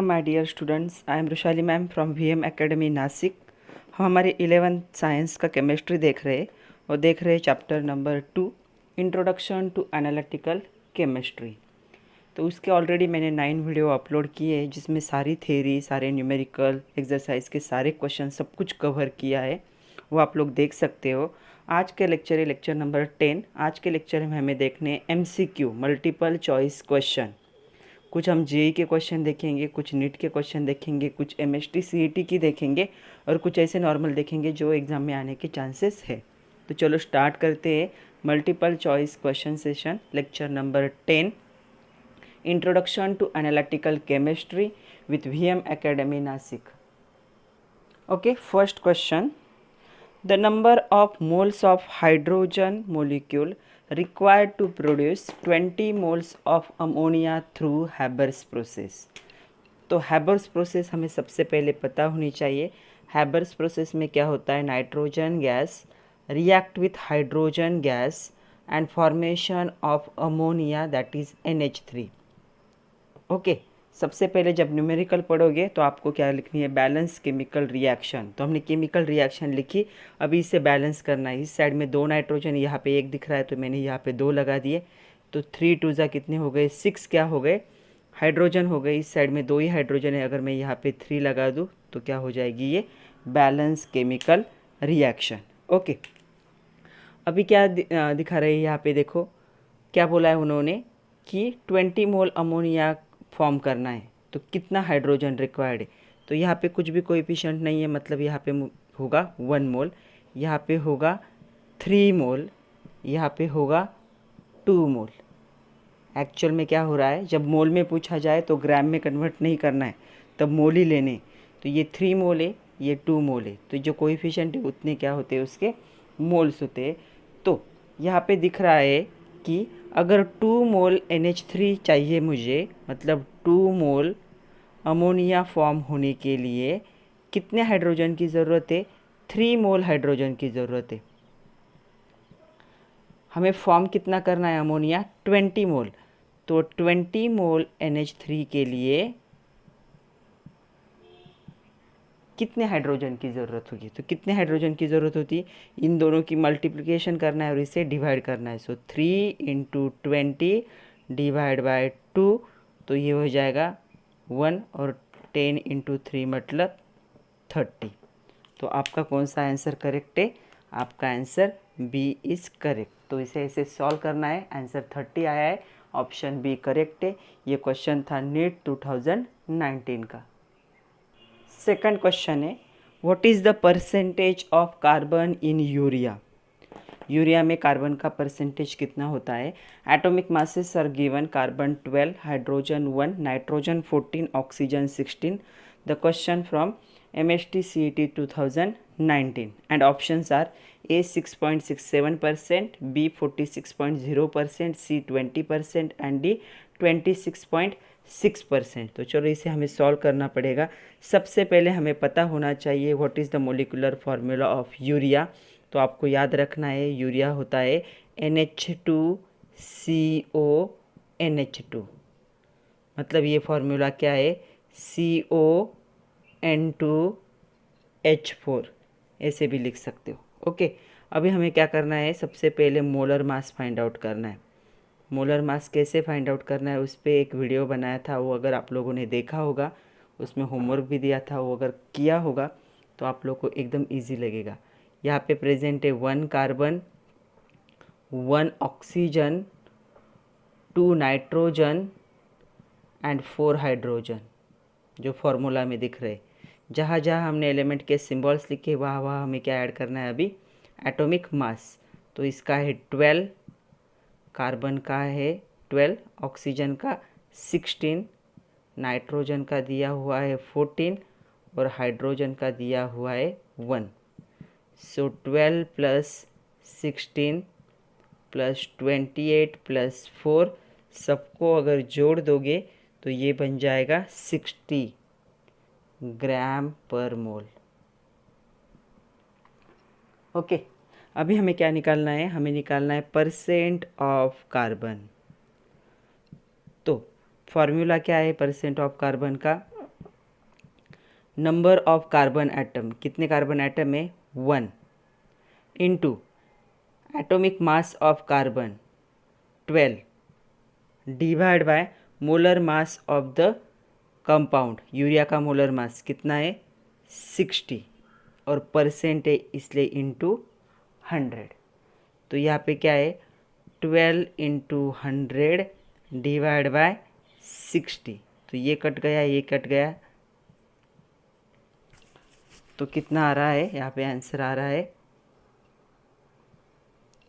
Welcome my dear students. I am Rushali ma'am from VM academy Nashik. हम हमारे 11th science का chemistry देख रहे हैं और देख रहे हैं chapter number 2 introduction to analytical chemistry. तो उसके ऑलरेडी मैंने 9 वीडियो अपलोड किए जिसमें सारी थ्योरी, सारे न्यूमेरिकल एक्सरसाइज के सारे क्वेश्चन सब कुछ कवर किया है, वो आप लोग देख सकते हो। आज के लेक्चर है लेक्चर नंबर 10। आज के लेक्चर में हमें देखने MCQ मल्टीपल चॉइस क्वेश्चन। कुछ हम जेई के क्वेश्चन देखेंगे, कुछ नीट के क्वेश्चन देखेंगे, कुछ MST CET की देखेंगे और कुछ ऐसे नॉर्मल देखेंगे जो एग्ज़ाम में आने के चांसेस है। तो चलो स्टार्ट करते हैं multiple choice question session lecture number 10 introduction to analytical chemistry with VM academy Nashik. Okay, first question, the number of moles of hydrogen molecule required to produce 20 moles of ammonia through Haber's process। तो Haber's process हमें सबसे पहले पता होनी चाहिए। Haber's process में क्या होता है, nitrogen gas react with hydrogen gas and formation of ammonia that is NH3। Okay, सबसे पहले जब न्यूमेरिकल पढ़ोगे तो आपको क्या लिखनी है, बैलेंस केमिकल रिएक्शन। तो हमने केमिकल रिएक्शन लिखी, अभी इसे बैलेंस करना है। इस साइड में 2 नाइट्रोजन, यहाँ पे 1 दिख रहा है तो मैंने यहाँ पे 2 लगा दिए। तो 3 2 जा कितने हो गए, 6 क्या हो गए, हाइड्रोजन हो गए। इस साइड में 2 ही हाइड्रोजन है, अगर मैं यहाँ पे 3 लगा दूँ तो क्या हो जाएगी, ये बैलेंस केमिकल रिएक्शन। ओके, अभी क्या दिखा रहे हैं यहाँ पे, देखो क्या बोला है उन्होंने कि 20 मोल अमोनिया फॉर्म करना है तो कितना हाइड्रोजन रिक्वायर्ड है। तो यहाँ पे कुछ भी कोएफिशिएंट नहीं है, मतलब यहाँ पे होगा 1 मोल, यहाँ पे होगा 3 मोल, यहाँ पे होगा 2 मोल। एक्चुअल में क्या हो रहा है, जब मोल में पूछा जाए तो ग्राम में कन्वर्ट नहीं करना है, तब मोल ही लेने। तो ये 3 मोल है, ये 2 मोल है, तो जो कोएफिशिएंट है उतने क्या होते हैं, उसके मोल्स होते हैं। तो यहाँ पे दिख रहा है कि अगर 2 मोल NH3 चाहिए मुझे, मतलब 2 मोल अमोनिया फॉर्म होने के लिए कितने हाइड्रोजन की ज़रूरत है, 3 मोल हाइड्रोजन की ज़रूरत है। हमें फॉर्म कितना करना है अमोनिया, 20 मोल। तो 20 मोल NH3 के लिए कितने हाइड्रोजन की ज़रूरत होगी। तो कितने हाइड्रोजन की ज़रूरत होती है, इन दोनों की मल्टीप्लिकेशन करना है और इसे डिवाइड करना है। सो 3 × 20 डिवाइड बाय 2, तो ये हो जाएगा 1 और 10 × 3 मतलब 30। तो आपका कौन सा आंसर करेक्ट है, आपका आंसर B इज़ करेक्ट। तो इसे ऐसे सॉल्व करना है, आंसर 30 आया है, ऑप्शन B करेक्ट है। ये क्वेश्चन था नीट 2019 का। सेकंड क्वेश्चन है, what is the percentage of carbon in urea. Urea में कार्बन का परसेंटेज कितना होता है। Atomic masses are given, carbon 12, hydrogen 1, nitrogen 14, oxygen 16। The question from MST CET 2019 and options are A 6.67%, B 46.0%, C 20% and D 26.6%। तो चलो इसे हमें solve करना पड़ेगा। सबसे पहले हमें पता होना चाहिए what is the molecular formula of urea. तो आपको याद रखना है, यूरिया होता है NH2CO NH2। मतलब ये फार्मूला क्या है, CON2H4, ऐसे भी लिख सकते हो। ओके, अभी हमें क्या करना है, सबसे पहले मोलर मास फाइंड आउट करना है। मोलर मास कैसे फाइंड आउट करना है, उस पर एक वीडियो बनाया था, वो अगर आप लोगों ने देखा होगा, उसमें होमवर्क भी दिया था, वो अगर किया होगा तो आप लोग को एकदम इजी लगेगा। यहाँ पे प्रेजेंट है 1 carbon, 1 oxygen, 2 nitrogen and 4 hydrogen, जो फॉर्मूला में दिख रहे। जहाँ जहाँ हमने एलिमेंट के सिंबल्स लिखे वहाँ वहाँ हमें क्या ऐड करना है, अभी एटॉमिक मास। तो इसका है 12, कार्बन का है 12, ऑक्सीजन का 16, नाइट्रोजन का दिया हुआ है 14 और हाइड्रोजन का दिया हुआ है 1। सो 12 + 16 + 28 + 4, सबको अगर जोड़ दोगे तो ये बन जाएगा 60 ग्राम पर मोल। ओके, अभी हमें क्या निकालना है, हमें निकालना है परसेंट ऑफ कार्बन। तो फॉर्मूला क्या है परसेंट ऑफ कार्बन का, नंबर ऑफ कार्बन एटम, कितने कार्बन एटम है 1, into atomic mass of carbon 12 divide by molar mass of the compound, urea का मोलर मास कितना है 60 और परसेंट है इसलिए इंटू 100। तो यहाँ पे क्या है 12 इंटू 100 डिवाइड बाय 60, तो ये कट गया ये कट गया, तो कितना आ रहा है यहाँ पे आंसर आ रहा है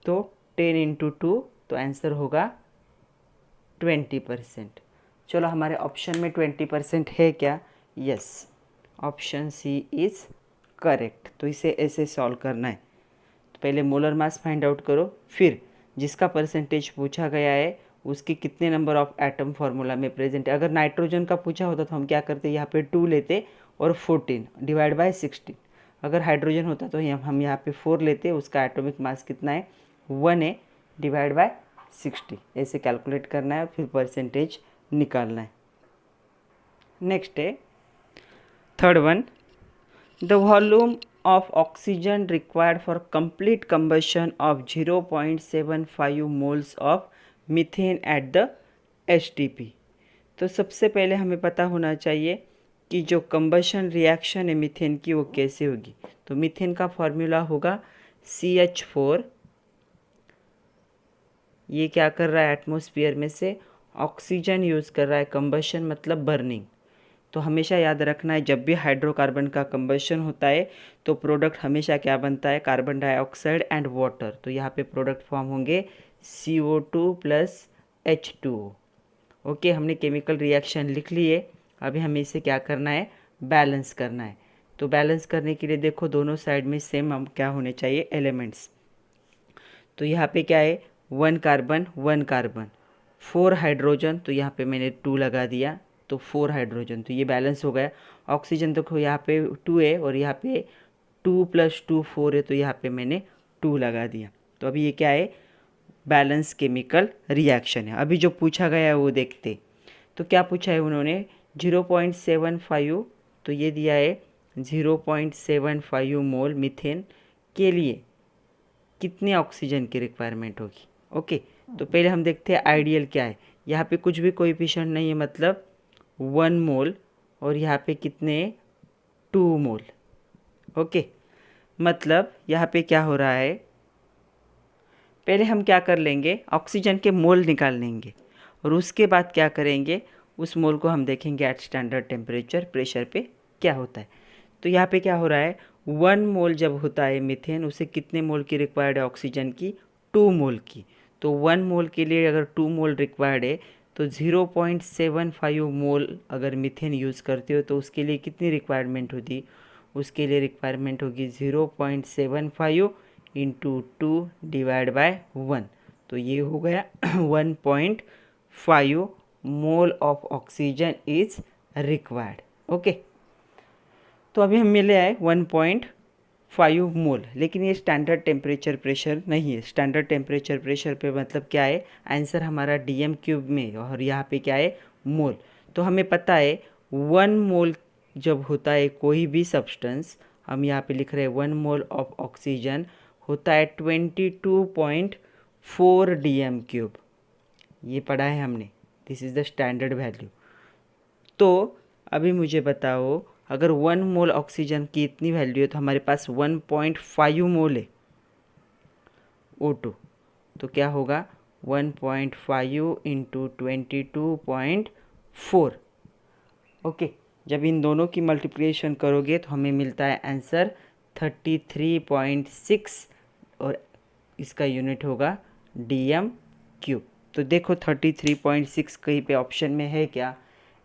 तो 10 इंटू 2, तो आंसर होगा 20%। चलो हमारे ऑप्शन में 20% है क्या, yes, option C is correct. तो इसे ऐसे सॉल्व करना है, तो पहले मोलर मास फाइंड आउट करो, फिर जिसका परसेंटेज पूछा गया है उसके कितने नंबर ऑफ एटम फार्मूला में प्रेजेंट है। अगर नाइट्रोजन का पूछा होता तो हम क्या करते, यहाँ पे 2 लेते और 14 डिवाइड बाय 16। अगर हाइड्रोजन होता तो हम यहाँ पे 4 लेते, उसका एटॉमिक मास कितना है 1 है डिवाइड बाय 60, ऐसे कैलकुलेट करना है फिर परसेंटेज निकालना है। नेक्स्ट है third one, the volume of oxygen required for complete combustion of 0.75 moles of methane at the HTP। तो सबसे पहले हमें पता होना चाहिए कि जो कंबशन रिएक्शन है मीथेन की वो कैसे होगी। तो मीथेन का फॉर्मूला होगा CH4, ये क्या कर रहा है एटमॉस्फेयर में से ऑक्सीजन यूज़ कर रहा है, कंबशन मतलब बर्निंग। तो हमेशा याद रखना है जब भी हाइड्रोकार्बन का कंबशन होता है तो प्रोडक्ट हमेशा क्या बनता है, कार्बन डाइऑक्साइड एंड वाटर। तो यहाँ पे प्रोडक्ट फॉर्म होंगे CO2 प्लस H2O। ओके, हमने केमिकल रिएक्शन लिख लिए, अभी हमें इसे क्या करना है, बैलेंस करना है। तो बैलेंस करने के लिए देखो दोनों साइड में सेम हम क्या होने चाहिए एलिमेंट्स। तो यहाँ पे क्या है 1 कार्बन 1 कार्बन, 4 हाइड्रोजन, तो यहाँ पे मैंने 2 लगा दिया, तो 4 हाइड्रोजन, तो ये बैलेंस हो गया। ऑक्सीजन देखो यहाँ पे 2 है और यहाँ पे 2 + 2 4 है, तो यहाँ पे मैंने 2 लगा दिया। तो अभी ये क्या है, बैलेंस केमिकल रिएक्शन है। अभी जो पूछा गया है वो देखते। तो क्या पूछा है उन्होंने 0.75, तो ये दिया है 0.75 मोल मीथेन के लिए कितने ऑक्सीजन की रिक्वायरमेंट होगी। ओके, तो पहले हम देखते हैं आइडियल क्या है। यहाँ पे कुछ भी कोएफिशिएंट नहीं है, मतलब 1 मोल, और यहाँ पे कितने 2 मोल। ओके, मतलब यहाँ पे क्या हो रहा है, पहले हम क्या कर लेंगे ऑक्सीजन के मोल निकाल लेंगे और उसके बाद क्या करेंगे उस मोल को हम देखेंगे एट स्टैंडर्ड टेम्परेचर प्रेशर पे क्या होता है। तो यहाँ पे क्या हो रहा है 1 मोल जब होता है मीथेन, उसे कितने मोल की रिक्वायर्ड है ऑक्सीजन की 2 मोल की। तो 1 मोल के लिए अगर 2 मोल रिक्वायर्ड है तो 0.75 मोल अगर मीथेन यूज़ करते हो तो उसके लिए कितनी रिक्वायरमेंट होती, उसके लिए रिक्वायरमेंट होगी 0.75 इंटू 2 डिवाइड बाय 1, तो ये हो गया 1.5 mole of oxygen is required. Okay, तो अभी हम मिले आए 1.5 मोल, लेकिन ये स्टैंडर्ड टेम्परेचर प्रेशर नहीं है। स्टैंडर्ड टेम्परेचर प्रेशर पे मतलब क्या है, आंसर हमारा DM³ में, और यहाँ पे क्या है मोल। तो हमें पता है 1 मोल जब होता है कोई भी सब्सटेंस, हम यहाँ पे लिख रहे हैं 1 मोल ऑफ ऑक्सीजन होता है 22.4 DM³। ये पढ़ा है हमने, this is the standard value. तो अभी मुझे बताओ अगर 1 मोल ऑक्सीजन की इतनी वैल्यू है तो हमारे पास 1.5 मोल है O2, तो क्या होगा 1.5 इंटू 22.4। ओके, जब इन दोनों की मल्टीप्लिकेशन करोगे तो हमें मिलता है आंसर 33.6 और इसका यूनिट होगा DM³। तो देखो 33.6 कहीं पे ऑप्शन में है क्या,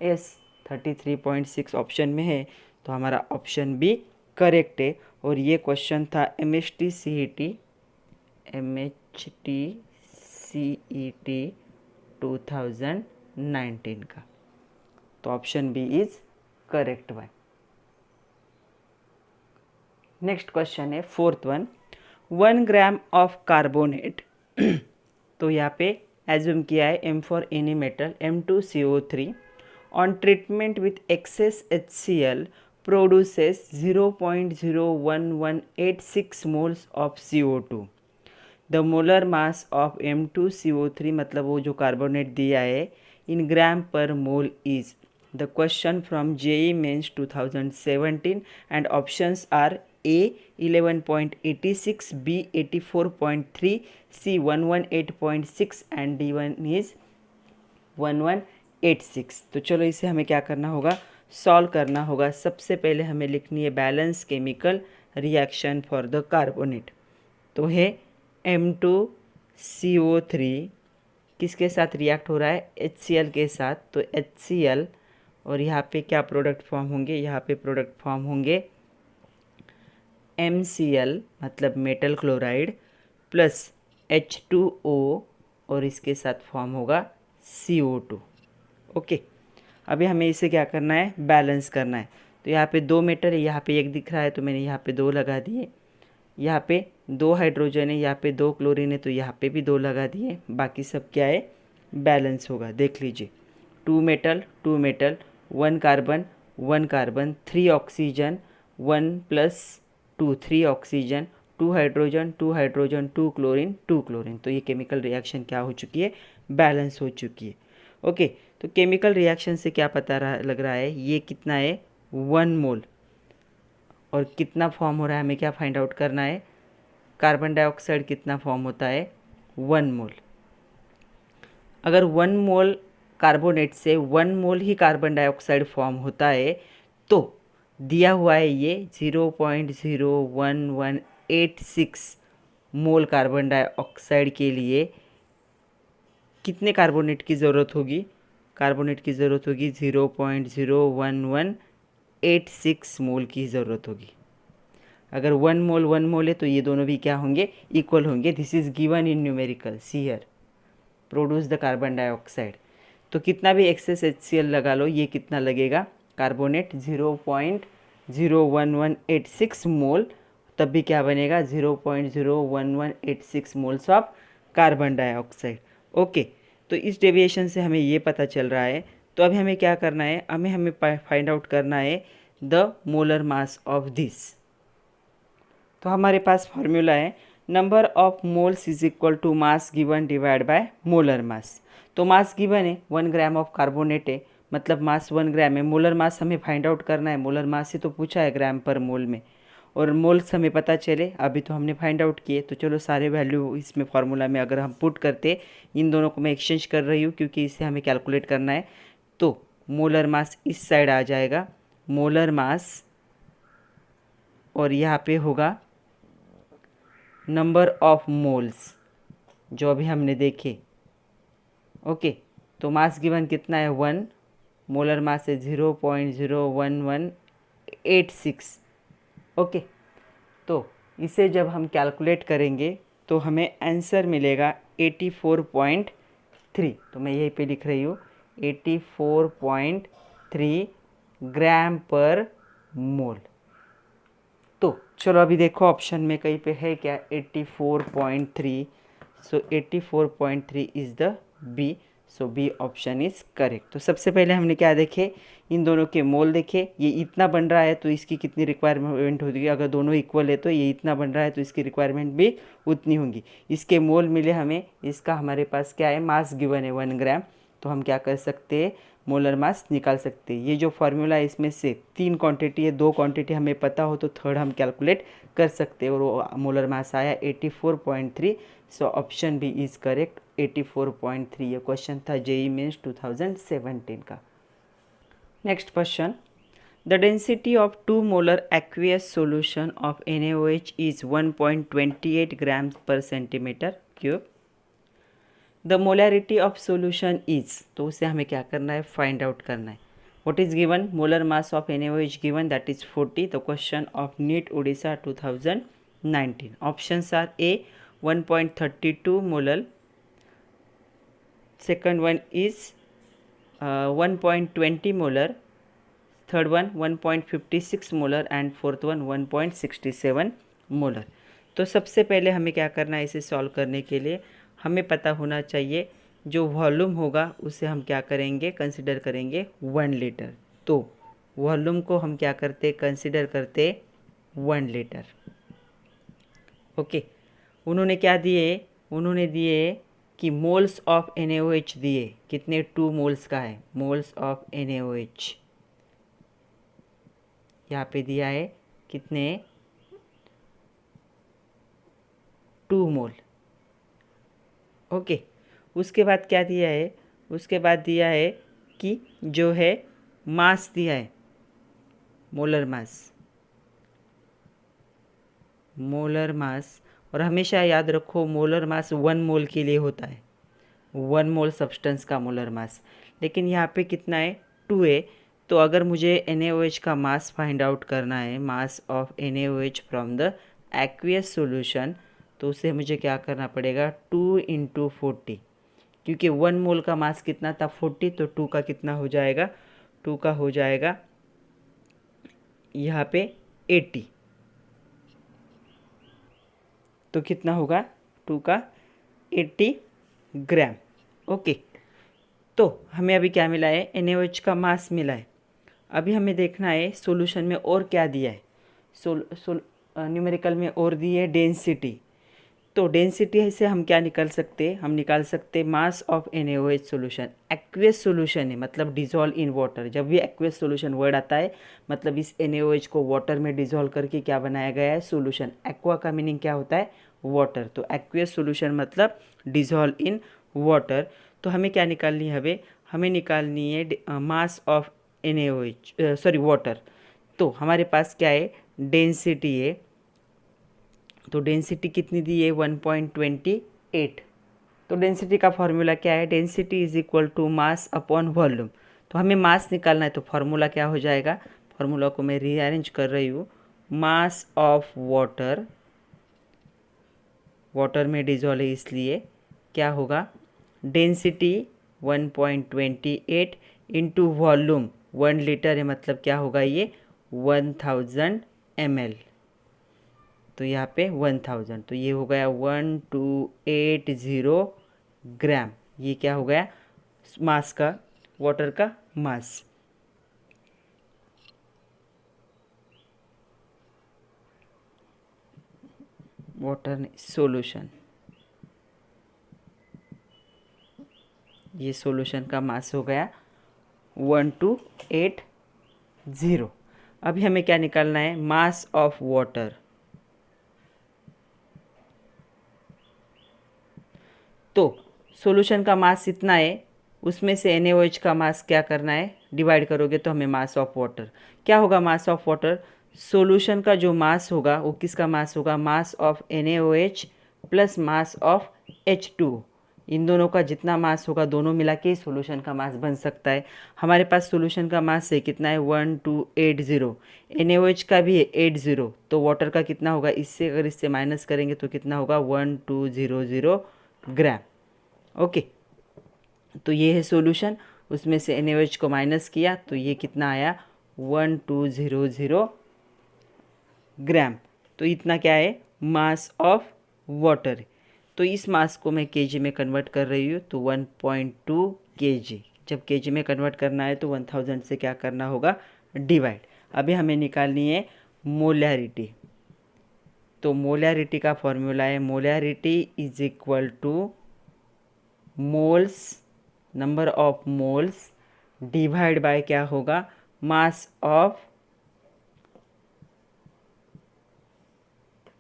यस 33.6 ऑप्शन में है, तो हमारा ऑप्शन बी करेक्ट है। और ये क्वेश्चन था MHT CET 2019 का, तो option B is correct one. Next question है fourth one, 1 gram of carbonate तो यहाँ पे एज्यूम किया है M for any metal M2CO3 on treatment with excess HCl produces 0.01186 moles of CO2. The molar mass of M2CO3 मतलब वो जो carbonate दिया है in gram per mole is. The question from JEE Mains 2017 and options are A 11.86, B 84.3, C 118.6 and D1 is 1186. तो चलो इसे हमें क्या करना होगा, सॉल्व करना होगा। सबसे पहले हमें लिखनी है balance chemical reaction for the carbonate. तो है M2CO3 किसके साथ रिएक्ट हो रहा है, HCl के साथ। तो HCl और यहाँ पे क्या प्रोडक्ट फॉर्म होंगे, यहाँ पे प्रोडक्ट फॉर्म होंगे MCl मतलब मेटल क्लोराइड प्लस H2O और इसके साथ फॉर्म होगा CO2। ओके, अभी हमें इसे क्या करना है, बैलेंस करना है। तो यहाँ पे 2 मेटल है, यहाँ पे 1 दिख रहा है तो मैंने यहाँ पे 2 लगा दिए। यहाँ पे 2 हाइड्रोजन है, यहाँ पे 2 क्लोरीन है तो यहाँ पे भी 2 लगा दिए। बाकी सब क्या है, बैलेंस होगा। देख लीजिए 2 metal 2 metal, 1 carbon 1 carbon, 3 oxygen 1 plus 2 3 oxygen, 2 hydrogen 2 hydrogen, 2 chlorine 2 chlorine. तो ये केमिकल रिएक्शन क्या हो चुकी है, बैलेंस हो चुकी है। ओके, तो केमिकल रिएक्शन से क्या पता लग रहा है, ये कितना है 1 मोल और कितना फॉर्म हो रहा है, हमें क्या फाइंड आउट करना है, कार्बन डाइऑक्साइड कितना फॉर्म होता है 1 मोल। अगर 1 मोल कार्बोनेट से 1 मोल ही कार्बन डाइऑक्साइड फॉर्म होता है तो दिया हुआ है ये 0.01186 मोल कार्बन डाइऑक्साइड के लिए कितने कार्बोनेट की ज़रूरत होगी, कार्बोनेट की ज़रूरत होगी 0.01186 मोल की ज़रूरत होगी। अगर 1 मोल है तो ये दोनों भी क्या होंगे, इक्वल होंगे। This is given in numerical, see here produce the carbon dioxide. तो कितना भी एक्सेस HCl लगा लो, ये कितना लगेगा, कार्बोनेट 0.01186 मोल, तब भी क्या बनेगा 0.01186 moles of carbon dioxide. Okay, तो इस डेविएशन से हमें ये पता चल रहा है। तो अभी हमें क्या करना है, हमें फाइंड आउट करना है the molar mass of this. तो हमारे पास फॉर्मूला है number of moles is equal to mass given divide by molar mass. तो मास गिवन है 1 ग्राम ऑफ कार्बोनेट है, मतलब मास 1 ग्राम है। मोलर मास हमें फाइंड आउट करना है, मोलर मास से तो पूछा है ग्राम पर मोल में, और मोल्स हमें पता चले अभी तो हमने फाइंड आउट किए। तो चलो सारे वैल्यू इसमें फार्मूला में अगर हम पुट करते, इन दोनों को मैं एक्सचेंज कर रही हूँ क्योंकि इसे हमें कैलकुलेट करना है। तो मोलर मास इस साइड आ जाएगा, मोलर मास, और यहाँ पे होगा नंबर ऑफ मोल्स जो अभी हमने देखे। ओके, तो मास गिवन कितना है 1, मोलर मास है 0.01186। ओके, तो इसे जब हम कैलकुलेट करेंगे तो हमें आंसर मिलेगा 84.3। तो मैं यहीं पे लिख रही हूँ 84.3 ग्राम पर मोल। तो चलो अभी देखो ऑप्शन में कहीं पे है क्या 84.3। So 84.3 is the B. So B option is correct. तो सबसे पहले हमने क्या देखे, इन दोनों के मोल देखे। ये इतना बन रहा है तो इसकी कितनी रिक्वायरमेंट होगी, अगर दोनों इक्वल है तो ये इतना बन रहा है तो इसकी रिक्वायरमेंट भी उतनी होगी। इसके मोल मिले हमें, इसका हमारे पास क्या है, मास गिवन है 1 ग्राम। तो हम क्या कर सकते हैं, मोलर मास निकाल सकते हैं। ये जो फार्मूला है इसमें से 3 क्वांटिटी है, 2 क्वांटिटी हमें पता हो तो थर्ड हम कैलकुलेट कर सकते हैं, और वो मोलर मास आया 84.3। So option B is correct 84.3। ये क्वेश्चन था JEE मेंस 2017 का। Next question, the density of 2 molar aqueous solution of NaOH is 1.28 gram per centimetre cube. The molarity of solution is, तो उसे हमें क्या करना है, फाइंड आउट करना है। What is given, molar mass of NaOH given that is 40। The question of NEET Odisha 2019। Options are A 1.32 molar, second one is 1.20 molar, third one 1.56 molar and fourth one 1.67 molar। तो सबसे पहले हमें क्या करना है, इसे सॉल्व करने के लिए हमें पता होना चाहिए जो वॉल्यूम होगा उसे हम क्या करेंगे, कंसिडर करेंगे 1 लीटर। तो वॉल्यूम को हम क्या करते, कंसिडर करते 1 लीटर। ओके, उन्होंने क्या दिए, उन्होंने दिए कि मोल्स ऑफ NaOH दिए, कितने 2 मोल्स का है, मोल्स ऑफ NaOH यहाँ पे दिया है कितने 2 मोल। ओके, उसके बाद क्या दिया है, उसके बाद दिया है कि जो है मास दिया है, मोलर मास, मोलर मास। और हमेशा याद रखो मोलर मास 1 मोल के लिए होता है, 1 मोल सब्सटेंस का मोलर मास। लेकिन यहाँ पे कितना है 2 है। तो अगर मुझे NaOH का मास फाइंड आउट करना है, मास of NaOH from the aqueous solution, तो उसे मुझे क्या करना पड़ेगा 2 × 40, क्योंकि 1 मोल का मास कितना था 40, तो 2 का कितना हो जाएगा, 2 का हो जाएगा यहाँ पे 80। तो कितना होगा 2 का 80 ग्राम। ओके, तो हमें अभी क्या मिला है, NaOH का मास मिला है। अभी हमें देखना है सॉल्यूशन में और क्या दिया है। न्यूमेरिकल में और दी है डेंसिटी। तो डेंसिटी से हम क्या निकाल सकते हैं, हम निकाल सकते हैं मास of NaOH solution. Aqueous solution है मतलब डिजोल्व इन वाटर। जब भी एक्वियस सॉल्यूशन वर्ड आता है मतलब इस NaOH को वाटर में डिजोल्व करके क्या बनाया गया है, सॉल्यूशन। एक्वा का मीनिंग क्या होता है, वाटर। तो एक्वियस सॉल्यूशन मतलब डिजोल्व इन वाटर। तो हमें क्या निकालनी है, हमें निकालनी है मास ऑफ NaOH सॉरी वाटर। तो हमारे पास क्या है, डेंसिटी है। तो डेंसिटी कितनी दी है 1.28। तो डेंसिटी का फॉर्मूला क्या है, density is equal to mass upon volume. तो हमें मास निकालना है, तो फॉर्मूला क्या हो जाएगा, फॉर्मूला को मैं रीअरेंज कर रही हूँ। मास ऑफ वाटर, वाटर में डिजोल्व है इसलिए क्या होगा, डेंसिटी 1.28 इंटू वॉल्यूम 1 लीटर है मतलब क्या होगा ये 1000 ml। तो यहाँ पे 1000, तो ये हो गया 1280 ग्राम। ये क्या हो गया, मास का, वाटर का मास। वाटर सॉल्यूशन, ये सॉल्यूशन का मास हो गया 1280। अभी हमें क्या निकालना है, मास ऑफ वाटर। तो सॉल्यूशन का मास इतना है, उसमें से NaOH का मास क्या करना है, डिवाइड करोगे तो हमें मास ऑफ वाटर क्या होगा, मास ऑफ वाटर। सॉल्यूशन का जो मास होगा वो किसका मास होगा, मास of NaOH plus mass of H2। इन दोनों का जितना मास होगा दोनों मिला के सॉल्यूशन का मास बन सकता है। हमारे पास सॉल्यूशन का मास है कितना है 1280, NaOH का भी है 80, तो वाटर का कितना होगा, इससे अगर इससे माइनस करेंगे तो कितना होगा 1200 ग्राम। ओके, तो ये है सॉल्यूशन, उसमें से NaOH को माइनस किया तो ये कितना आया 1200 ग्राम। तो इतना क्या है, मास ऑफ वाटर। तो इस मास को मैं केजी में कन्वर्ट कर रही हूँ, तो 1.2 kg। जब केजी में कन्वर्ट करना है तो 1000 से क्या करना होगा, डिवाइड। अभी हमें निकालनी है मोलैरिटी। तो मोलैरिटी का फॉर्मूला है, molarity is equal two moles, number of moles divide by क्या होगा, मास ऑफ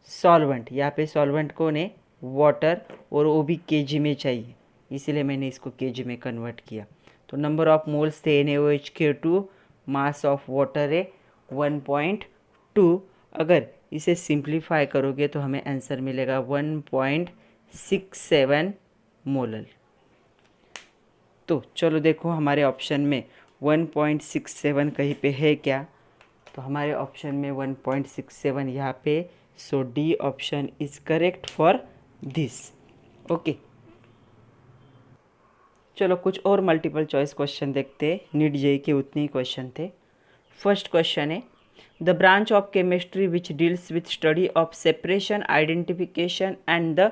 सॉल्वेंट। यहाँ पे सॉल्वेंट कौन है, वाटर, और वो भी केजी में चाहिए इसीलिए मैंने इसको केजी में कन्वर्ट किया। तो नंबर ऑफ मोल्स थे NaOH के 2, मास ऑफ वाटर है 1.2। अगर इसे सिंप्लीफाई करोगे तो हमें आंसर मिलेगा 1.67 मोलर। तो चलो देखो हमारे ऑप्शन में 1.67 कहीं पे है क्या, तो हमारे ऑप्शन में 1.67 यहाँ पे। So D option is correct for this. Okay, चलो कुछ और मल्टीपल चॉइस क्वेश्चन देखते हैं। नीट जेईई के उतने ही क्वेश्चन थे। फर्स्ट क्वेश्चन है, the branch of chemistry which deals with study of separation, identification and the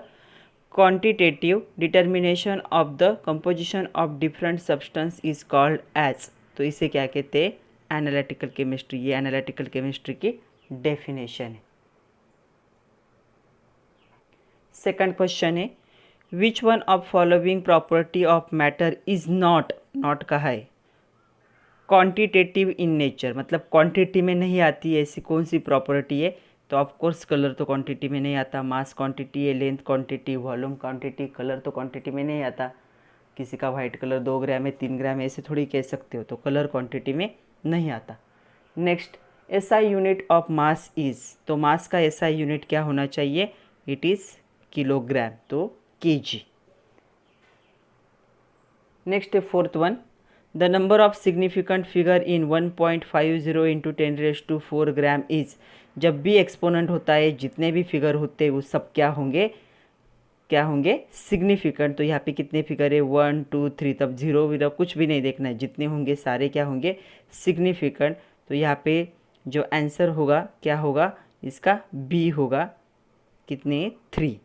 quantitative determination of the composition of different substance is called as. तो इसे क्या कहते हैं, एनालिटिकल केमिस्ट्री, ये एनालिटिकल केमिस्ट्री की definition है। Second question है, which one of following property of matter is not कहा है क्वांटिटेटिव इन नेचर, मतलब क्वांटिटी में नहीं आती है, ऐसी कौन सी प्रॉपर्टी है? तो ऑफकोर्स कलर तो क्वांटिटी में नहीं आता, मास क्वांटिटी है, length quantity, volume quantity, colour तो क्वांटिटी में नहीं आता। किसी का वाइट कलर 2 ग्राम है, 3 ग्राम है, ऐसे थोड़ी कह सकते हो, तो कलर क्वांटिटी में नहीं आता। Next, SI unit of mass is, तो मास का एसआई यूनिट क्या होना चाहिए? इट इज़ किलोग्राम, तो केजी। नेक्स्ट है fourth one, the number of significant figure in 1.50 into 10⁴ gram is, जब भी एक्सपोनेंट होता है जितने भी फिगर होते हैं वो सब क्या होंगे सिग्निफिकेंट। तो यहाँ पे कितने फिगर है? 1 2 3, तब जीरो वीरो कुछ भी नहीं देखना है, जितने होंगे सारे क्या होंगे सिग्निफिकेंट। तो यहाँ पे जो आंसर होगा क्या होगा इसका? बी होगा। कितने? 3।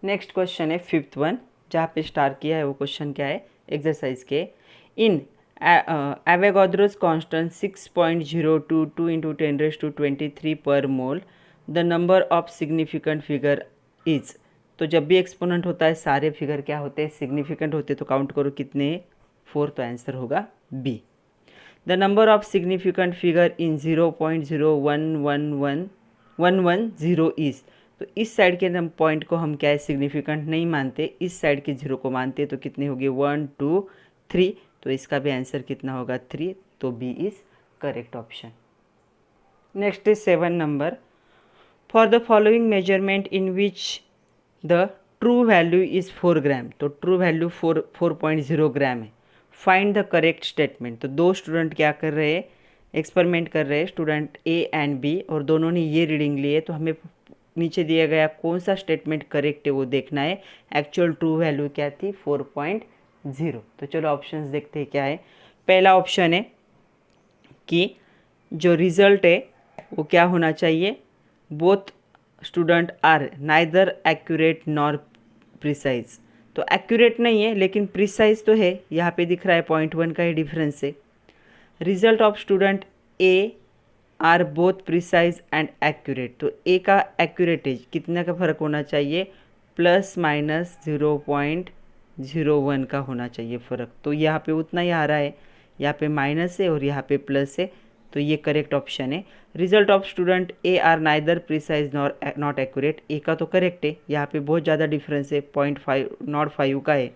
नेक्स्ट क्वेश्चन है फिफ्थ वन, जहाँ पे स्टार किया है वो क्वेश्चन क्या है एक्सरसाइज के, इन Avogadro's constant 6.022 into 10⁻23 per mole, the number of significant figure is. तो जब भी एक्सपोनेंट होता है सारे फिगर क्या होते हैं सिग्निफिकेंट होते हैं, तो काउंट करो कितने? 4, तो आंसर होगा B. The number of significant figure in 0.0111110 is, तो इस साइड के पॉइंट को हम क्या है सिग्निफिकेंट नहीं मानते, इस साइड के जीरो को मानते, तो कितने होंगे? 1 2 3, तो इसका भी आंसर कितना होगा? 3, तो B is correct option. Next is 7 number, for the following measurement in which the true value is 4 gram, तो ट्रू वैल्यू 4.0 ग्राम है, फाइंड द करेक्ट स्टेटमेंट। तो दो स्टूडेंट क्या कर रहे हैं? एक्सपेरिमेंट कर रहे हैं, स्टूडेंट ए एंड बी, और दोनों ने ये रीडिंग ली है, तो हमें नीचे दिया गया कौन सा स्टेटमेंट करेक्ट है वो देखना है। एक्चुअल ट्रू वैल्यू क्या थी? 4.0। तो चलो ऑप्शंस देखते हैं क्या है। पहला ऑप्शन है कि जो रिजल्ट है वो क्या होना चाहिए? Both student are neither accurate nor precise, तो एक्यूरेट नहीं है लेकिन प्रिसाइज तो है, यहाँ पे दिख रहा है 0.1 का ही डिफरेंस है। Result of student A are both precise and accurate, तो ए का एक्यूरेटेज कितना का फ़र्क होना चाहिए? ±0.01 का होना चाहिए फ़र्क, तो यहाँ पे उतना ही आ रहा है, यहाँ पे माइनस है और यहाँ पे प्लस है, तो ये करेक्ट ऑप्शन है। Result of student A are neither precise not accurate, A का तो करेक्ट है, यहाँ पे बहुत ज़्यादा डिफरेंस है, 0.5 का है।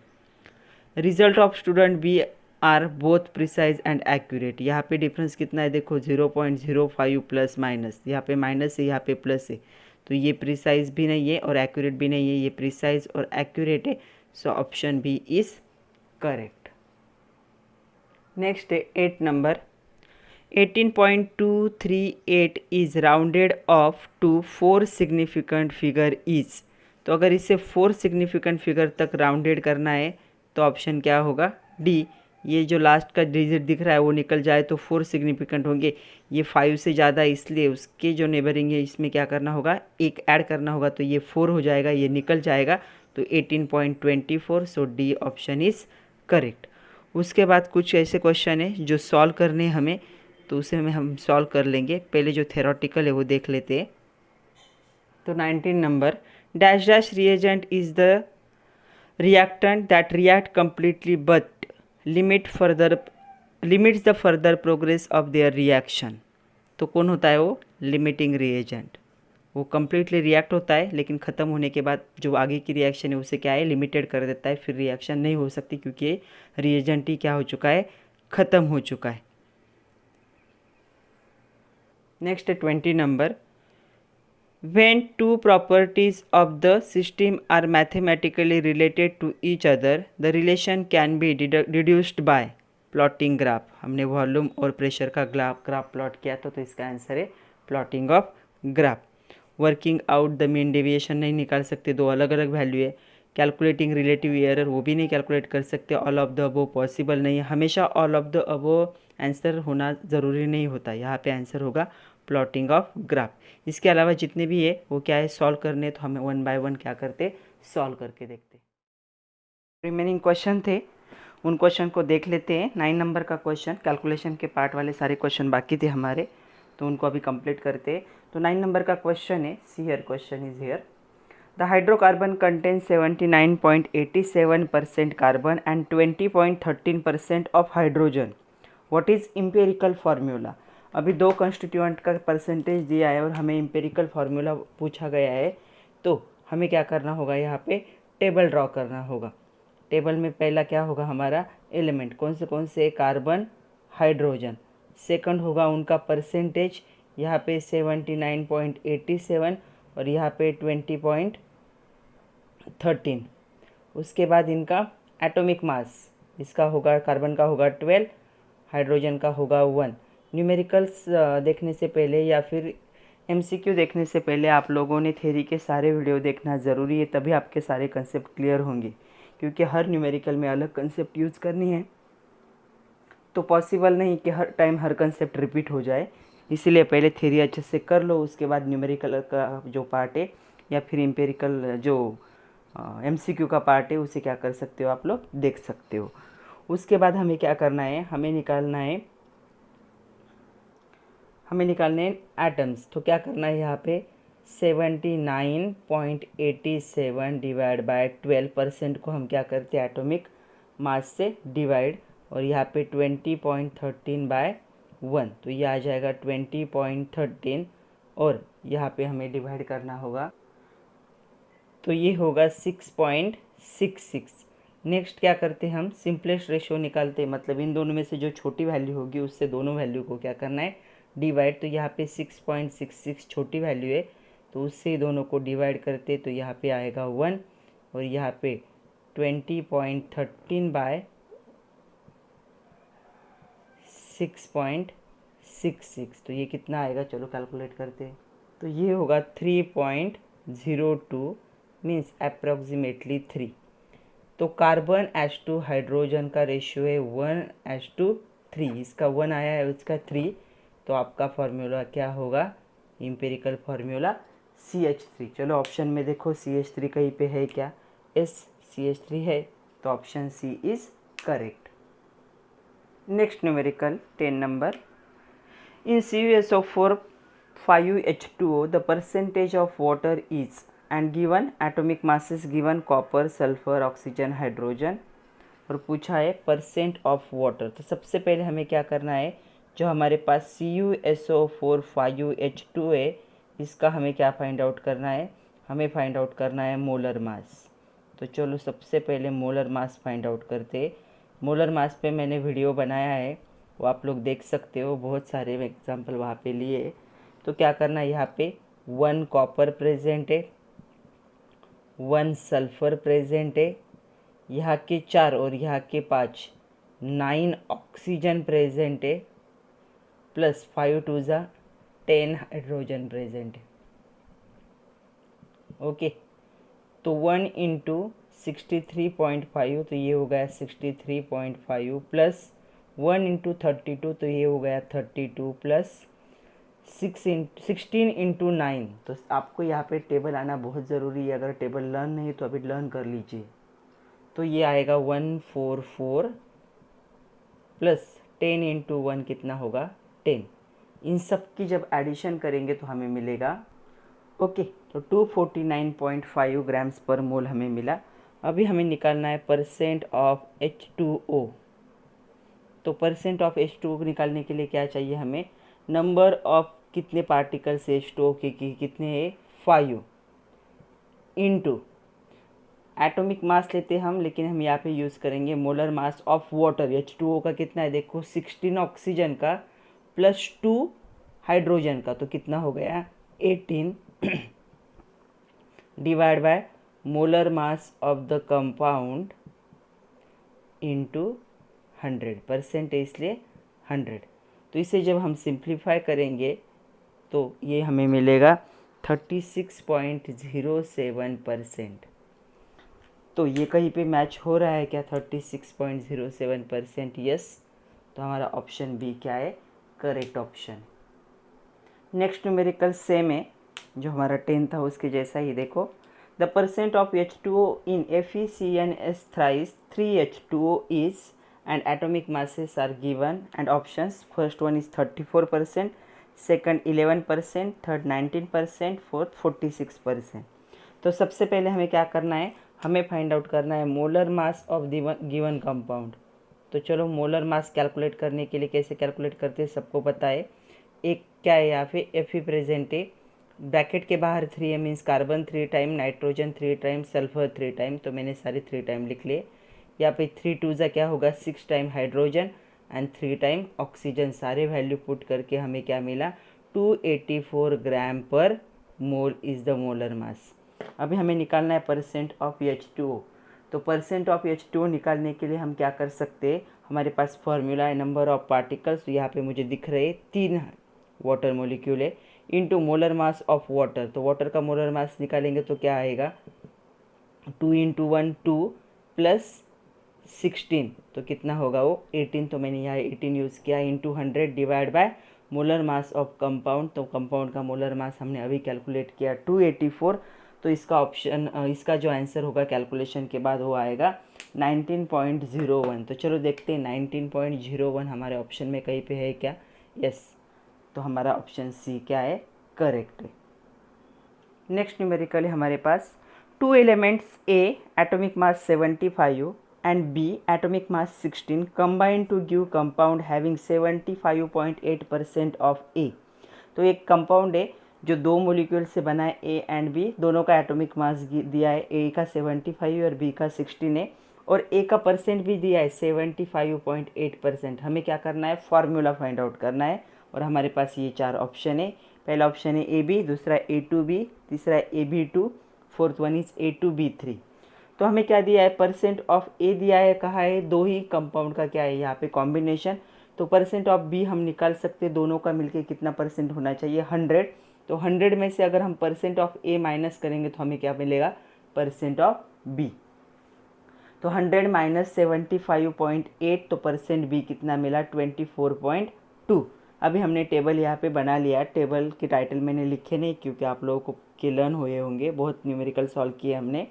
Result of student B are both precise and accurate, यहाँ पे डिफरेंस कितना है? देखो 0.05 प्लस माइनस, यहाँ पे माइनस है यहाँ पे प्लस है, तो ये प्रिसाइज भी नहीं है और एक्यूरेट भी नहीं है, ये प्रिसाइज और एक्यूरेट है, so option B is correct. Next है 8 number, 18.238 is rounded off to 4 significant figure is, तो अगर इसे 4 सिग्निफिकेंट फिगर तक राउंडेड करना है तो ऑप्शन क्या होगा? डी। ये जो लास्ट का डिजिट दिख रहा है वो निकल जाए तो 4 सिग्निफिकेंट होंगे, ये 5 से ज़्यादा इसलिए उसके जो नेबरिंग है इसमें क्या करना होगा? एक ऐड करना होगा, तो ये 4 हो जाएगा, ये निकल जाएगा, तो 18.24, सो डी ऑप्शन इज़ करेक्ट। उसके बाद कुछ ऐसे क्वेश्चन है जो सॉल्व करने हमें, तो उसे हम सॉल्व कर लेंगे। पहले जो थेरोटिकल है वो देख लेते हैं। तो 19 number, dash dash reagent is the reactant that react completely but limits the further progress of their reaction, तो कौन होता है वो? Limiting reagent. वो कम्प्लीटली रिएक्ट होता है लेकिन ख़त्म होने के बाद जो आगे की रिएक्शन है उसे क्या है? लिमिटेड कर देता है, फिर रिएक्शन नहीं हो सकती क्योंकि रिएजेंट ही क्या हो चुका है? ख़त्म हो चुका है। Next 20 number, when two properties of the system are mathematically related to each other, the relation can be deduced by plotting graph। हमने वॉल्यूम और प्रेशर का ग्राफ प्लॉट किया तो इसका आंसर है plotting of graph. Working out the mean deviation नहीं निकाल सकते, दो अलग अलग वैल्यू है। कैलकुलेटिंग रिलेटिव एरर वो भी नहीं कैलकुलेट कर सकते। All of the above possible नहीं है, हमेशा all of the above answer होना ज़रूरी नहीं होता, यहाँ पे आंसर होगा प्लॉटिंग ऑफ ग्राफ। इसके अलावा जितने भी है वो क्या है? सॉल्व करने, तो हमें 1 बाय 1 क्या करते? सॉल्व करके देखते। रिमेनिंग क्वेश्चन थे, उन क्वेश्चन को देख लेते हैं। 9 नंबर का क्वेश्चन, कैलकुलेशन के पार्ट वाले सारे क्वेश्चन बाकी थे हमारे, तो उनको अभी कंप्लीट करते हैं। तो 9 नंबर का क्वेश्चन है, see here question is here. The hydrocarbon contains 79.87% carbon and 20.13% of hydrogen. What is empirical formula. अभी दो कंस्टिट्यूएंट का परसेंटेज दिया है और हमें इम्पेरिकल फार्मूला पूछा गया है, तो हमें क्या करना होगा, यहाँ पे टेबल ड्रॉ करना होगा। टेबल में पहला क्या होगा हमारा एलिमेंट, कौन से कार्बन हाइड्रोजन। सेकंड होगा उनका परसेंटेज, यहाँ पे 79.87 और यहाँ पे 20.13। उसके बाद इनका एटॉमिक मास, इसका होगा कार्बन का होगा 12, हाइड्रोजन का होगा 1। न्यूमेरिकल्स देखने से पहले या फिर एमसीक्यू देखने से पहले आप लोगों ने थ्योरी के सारे वीडियो देखना ज़रूरी है, तभी आपके सारे कंसेप्ट क्लियर होंगे, क्योंकि हर न्यूमेरिकल में अलग कंसेप्ट यूज़ करनी है, तो पॉसिबल नहीं कि हर टाइम हर कंसेप्ट रिपीट हो जाए। इसीलिए पहले थ्योरी अच्छे से कर लो, उसके बाद न्यूमेरिकल का जो पार्ट है या फिर एम्पेरिकल जो एमसीक्यू का पार्ट है उसे क्या कर सकते हो आप लोग देख सकते हो। उसके बाद हमें क्या करना है, हमें निकालने हैं एटम्स। तो क्या करना है, यहाँ पे 79.87 डिवाइड बाय 12% को हम क्या करते हैं एटॉमिक मास से डिवाइड, और यहाँ पे 20.13 बाय 1, तो ये आ जाएगा 20.13 और यहाँ पे हमें डिवाइड करना होगा, तो ये होगा 6.66। नेक्स्ट क्या करते हैं हम सिंपलेस्ट रेशियो निकालते हैं, मतलब इन दोनों में से जो छोटी वैल्यू होगी उससे दोनों वैल्यू को क्या करना है डिवाइड। तो यहाँ पे 6.66 छोटी वैल्यू है, तो उससे दोनों को डिवाइड करते तो यहाँ पे आएगा 1 और यहाँ पे 20.13 बाय 6.66, तो ये कितना आएगा, चलो कैलकुलेट करते हैं। तो ये होगा 3.02 मीन्स अप्रॉक्सीमेटली 3। तो कार्बन एच टू हाइड्रोजन का रेशियो है 1:3, इसका 1 आया है उसका 3, तो आपका फार्मूला क्या होगा इम्पेरिकल फार्मूला CH3। चलो ऑप्शन में देखो CH3 कहीं पे है क्या, CH3 है, तो option C is correct. Next numerical 10 number, in CuSO4 5H2O the percentage of water is and given atomic masses given copper sulphur oxygen hydrogen, और पूछा है परसेंट ऑफ वाटर। तो सबसे पहले हमें क्या करना है, जो हमारे पास CuSO4 5H2 है इसका हमें क्या फाइंड आउट करना है, हमें फाइंड आउट करना है मोलर मास। तो चलो सबसे पहले मोलर मास फाइंड आउट करते। मोलर मास पे मैंने वीडियो बनाया है, वो आप लोग देख सकते हो, बहुत सारे एग्जांपल वहाँ पे लिए। तो क्या करना है, यहाँ पे 1 कॉपर प्रेजेंट है, 1 सल्फर प्रेजेंट है, यहाँ के 4 और यहाँ के 5 9 ऑक्सीजन प्रेजेंट है, प्लस 5 टू ज़ा 10 हाइड्रोजन प्रेजेंट है। ओके, तो 1 इंटू 63.5, तो ये हो गया 63.5 प्लस 1 इंटू 32, तो ये हो गया 32 प्लस 16 इंटू 9। तो आपको यहाँ पे टेबल आना बहुत ज़रूरी है, अगर टेबल लर्न नहीं तो अभी लर्न कर लीजिए। तो ये आएगा 144 प्लस 10 इंटू 1 कितना होगा 10। इन सब की जब एडिशन करेंगे तो हमें मिलेगा, ओके, तो 249.5 ग्राम्स पर मोल हमें मिला। अभी हमें निकालना है परसेंट ऑफ H2O। तो परसेंट ऑफ H2O निकालने के लिए क्या चाहिए हमें, नंबर ऑफ कितने पार्टिकल्स H2O के कितने है 5 इंटू एटॉमिक मास लेते हम, लेकिन हम यहाँ पे यूज़ करेंगे molar mass of water. H2O का कितना है देखो 16 ऑक्सीजन का प्लस 2 हाइड्रोजन का, तो कितना हो गया 18 divide by molar mass of the compound into 100%, इसलिए 100। तो इसे जब हम सिंप्लीफाई करेंगे तो ये हमें मिलेगा 36.07%। तो ये कहीं पे मैच हो रहा है क्या 36.07%, यस। तो हमारा ऑप्शन बी क्या है correct option. Next numerical same है, जो हमारा 10 था उसके जैसा ही देखो। The percent of H2O in FeCNS thrice 3H2O is, and atomic masses are given, and options, first one is 34%, second 11%, third 19%, fourth 46%। तो सबसे पहले हमें क्या करना है, हमें फाइंड आउट करना है molar mass of given compound. तो चलो मोलर मास कैलकुलेट करने के लिए कैसे कैलकुलेट करते हैं सबको पता है। एक क्या है यहाँ पे Fe प्रेजेंट है, ब्रैकेट के बाहर 3 means carbon 3 time, nitrogen 3 time, sulphur 3 time, तो मैंने सारे 3 टाइम लिख लिए। यहाँ पे 3 2 ज़ा क्या होगा 6 time hydrogen and 3 time oxygen, सारे वैल्यू पुट करके हमें क्या मिला 284 ग्राम per mole is the molar मास। अभी हमें निकालना है परसेंट ऑफ H2O। तो परसेंट ऑफ H2O निकालने के लिए हम क्या कर सकते हैं, हमारे पास फॉर्मूला है नंबर ऑफ पार्टिकल्स, यहाँ पे मुझे दिख रहे 3 वाटर मोलिक्यूल है, into molar mass of water. तो वाटर का मोलर मास निकालेंगे तो क्या आएगा 2 × 1 2 प्लस 16, तो कितना होगा वो 18। तो मैंने यहाँ 18 यूज़ किया, into 100 divide by molar mass of compound. तो कंपाउंड का मोलर मास हमने अभी कैलकुलेट किया 284। तो इसका ऑप्शन, इसका जो आंसर होगा कैलकुलेशन के बाद वो आएगा 19.01। तो चलो देखते हैं 19.01 हमारे ऑप्शन में कहीं पे है क्या, यस। तो हमारा ऑप्शन सी क्या है, करेक्ट है। नेक्स्ट न्यूमेरिकल है हमारे पास 2 elements A atomic mass 75 and B atomic mass 16 combine to give compound having 75.8% of A। तो एक कंपाउंड है जो 2 मोलिक्यूल से बना है A एंड B, दोनों का एटॉमिक मास दिया है, A का 75 और B का 16 है, और A का परसेंट भी दिया है 75.8%। हमें क्या करना है, फार्मूला फाइंड आउट करना है, और हमारे पास ये 4 ऑप्शन है। पहला ऑप्शन है AB, दूसरा A2B, तीसरा AB2, fourth one is A2B3। तो हमें क्या दिया है, परसेंट ऑफ ए दिया है, कहा है 2 ही कंपाउंड का क्या है यहाँ पे कॉम्बिनेशन। तो परसेंट ऑफ बी हम निकाल सकते, दोनों का मिलके कितना परसेंट होना चाहिए 100। तो 100 में से अगर हम परसेंट ऑफ ए माइनस करेंगे तो हमें क्या मिलेगा, परसेंट ऑफ बी। तो 100 माइनस 75.8, तो परसेंट बी कितना मिला 24.2। अभी हमने टेबल यहाँ पे बना लिया, टेबल के टाइटल मैंने लिखे नहीं क्योंकि आप लोगों को के लर्न हुए होंगे, बहुत न्यूमेरिकल सॉल्व किए हमने।